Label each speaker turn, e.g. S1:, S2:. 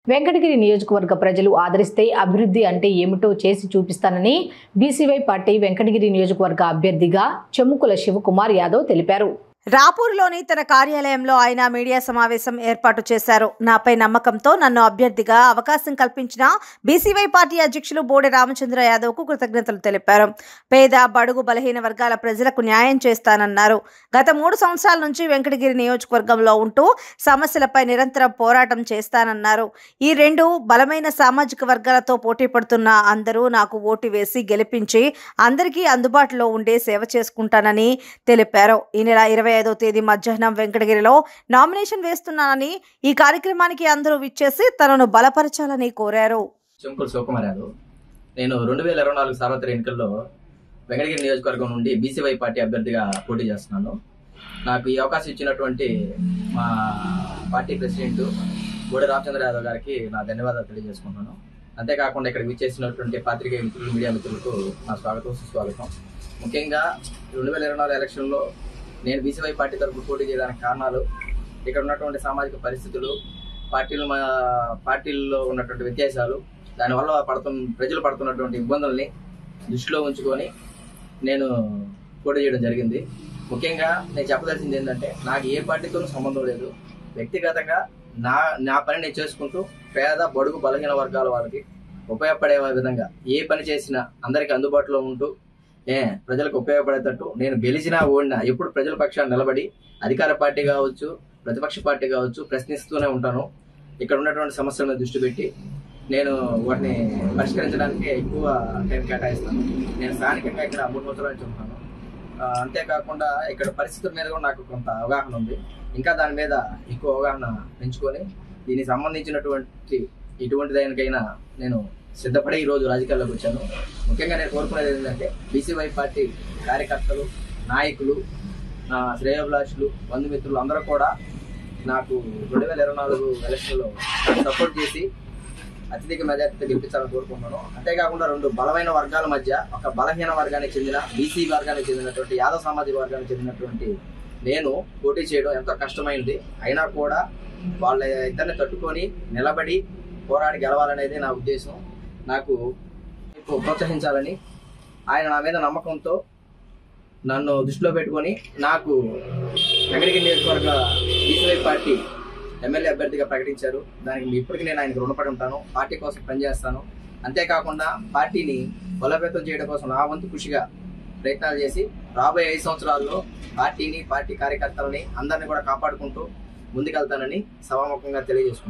S1: వెంకటగిరి నియోజకవర్గ ప్రజలు ఆదరిస్తే అభివృద్ధి అంటే ఏమిటో చేసి చూపిస్తానని బీసీవై పార్టీ వెంకటగిరి నియోజకవర్గ అభ్యర్థిగా చెముకుల శివకుమార్ యాదవ్ తెలిపారు.
S2: రాపూర్లోని తన కార్యాలయంలో ఆయన మీడియా సమావేశం ఏర్పాటు చేశారు. నాపై నమ్మకంతో నన్ను అభ్యర్థిగా అవకాశం కల్పించిన బీసీవై పార్టీ అధ్యక్షులు బోడే రామచంద్ర యాదవ్కు కృతజ్ఞతలు తెలిపారు. పేద బడుగు బలహీన వర్గాల ప్రజలకు న్యాయం చేస్తానన్నారు. గత 3 సంవత్సరాల నుంచి వెంకటగిరి నియోజకవర్గంలో ఉంటూ సమస్యలపై నిరంతరం పోరాటం చేస్తానన్నారు. ఈ 2 బలమైన సామాజిక వర్గాలతో పోటీ పడుతున్న అందరూ నాకు ఓటు వేసి గెలిపించి అందరికీ అందుబాటులో ఉండే సేవ చేసుకుంటానని తెలిపారు. ఈ నెల 25వ తేదీ మధ్యాహ్నం వెంకటగిరిలో నామినేషన్ వేస్తున్నానని, ఈ కార్యక్రమానికి అందరూ విచ్చేసి తనను బలపరచాలని కోరారు.
S3: చెముకుల శివకుమార్ యాదవ్. నేను 2024 సార్వత్రిక ఎన్నికల్లో వెంకటగిరి నియోజకవర్గం నుండి బీసీవై పార్టీ అభ్యర్థిగా పోటీ చేస్తున్నాను. నాకు ఈ అవకాశం ఇచ్చినటువంటి మా పార్టీ ప్రెసిడెంట్ బోడే రామచంద్ర యాదవ్ గారికి నా ధన్యవాదాలు తెలియజేసుకుంటున్నాను. అంతేకాకుండా ఇక్కడికి విచ్చేసినటువంటి పాత్రికేయ మిత్రులు, మీడియా మిత్రులకు నా స్వాగతం, సుస్వాగతం. ముఖ్యంగా 2024 ఎలక్షన్లో నేను బీసీవై పార్టీ తరఫున పోటీ చేయడానికి కారణాలు ఇక్కడ ఉన్నటువంటి సామాజిక పరిస్థితులు, పార్టీల్లో ఉన్నటువంటి వ్యత్యాసాలు, దానివల్ల ప్రజలు పడుతున్నటువంటి ఇబ్బందుల్ని దృష్టిలో ఉంచుకొని నేను పోటీ చేయడం జరిగింది. ముఖ్యంగా నేను చెప్పదలసింది ఏంటంటే, నాకు ఏ పార్టీతోనూ సంబంధం లేదు. వ్యక్తిగతంగా నా పని నేను చేసుకుంటూ పేద బడుగు బలహీన వర్గాల వాళ్ళకి ఉపయోగపడే విధంగా ఏ పని చేసినా అందరికీ అందుబాటులో ఉంటూ ప్రజలకు ఉపయోగపడేటట్టు నేను గెలిచినా ఓడినా ఎప్పుడు ప్రజల పక్షాన్ని నిలబడి అధికార పార్టీ కావచ్చు, ప్రతిపక్ష పార్టీ కావచ్చు ప్రశ్నిస్తూనే ఉంటాను. ఇక్కడ ఉన్నటువంటి సమస్యలను దృష్టి పెట్టి నేను వాటిని పరిష్కరించడానికి ఎక్కువ టైం కేటాయిస్తాను. నేను స్థానికంగా ఇక్కడ 3 సంవత్సరాల నుంచి ఉంటాను. అంతేకాకుండా ఇక్కడ పరిస్థితుల మీద కూడా నాకు కొంత అవగాహన ఉంది. ఇంకా దాని మీద ఎక్కువ అవగాహన పెంచుకొని దీనికి సంబంధించినటువంటి ఎటువంటి దానికైనా నేను సిద్ధపడి ఈరోజు రాజకీయాల్లోకి వచ్చాను. ముఖ్యంగా నేను కోరుకునేది ఏంటంటే, బీసీవై పార్టీ కార్యకర్తలు, నాయకులు, నా శ్రేయోభిలాషులు, బంధుమిత్రులు అందరూ కూడా నాకు 2024 ఎలక్షన్లో సపోర్ట్ చేసి అత్యధిక మెజార్టీతో గెలిపించాలని కోరుకుంటున్నాను. అంతేకాకుండా 2 బలమైన వర్గాల మధ్య ఒక బలహీన వర్గానికి చెందిన బీసీ వర్గానికి చెందినటువంటి యాదవ్ సామాజిక వర్గానికి చెందినటువంటి నేను పోటీ చేయడం ఎంతో కష్టమైంది. అయినా కూడా వాళ్ళ ఇద్దరిని తట్టుకొని నిలబడి పోరాడి గెలవాలనేది నా ఉద్దేశం. నాకు ప్రోత్సహించాలని ఆయన నా మీద నమ్మకంతో నన్ను దృష్టిలో పెట్టుకొని నాకు వెంకటగిరి నియోజకవర్గ బీసీవై పార్టీ ఎమ్మెల్యే అభ్యర్థిగా ప్రకటించారు. దానికి ఇప్పటికీ నేను ఆయనకు రుణపడి ఉంటాను. పార్టీ కోసం పనిచేస్తాను. అంతేకాకుండా పార్టీని బలోపేతం చేయడం కోసం నా వంతు కృషిగా ప్రయత్నాలు చేసి రాబోయే 5 సంవత్సరాల్లో పార్టీని, పార్టీ కార్యకర్తలని అందరినీ కూడా కాపాడుకుంటూ ముందుకెళ్తానని సభాముఖంగా తెలియజేసుకుంటాను.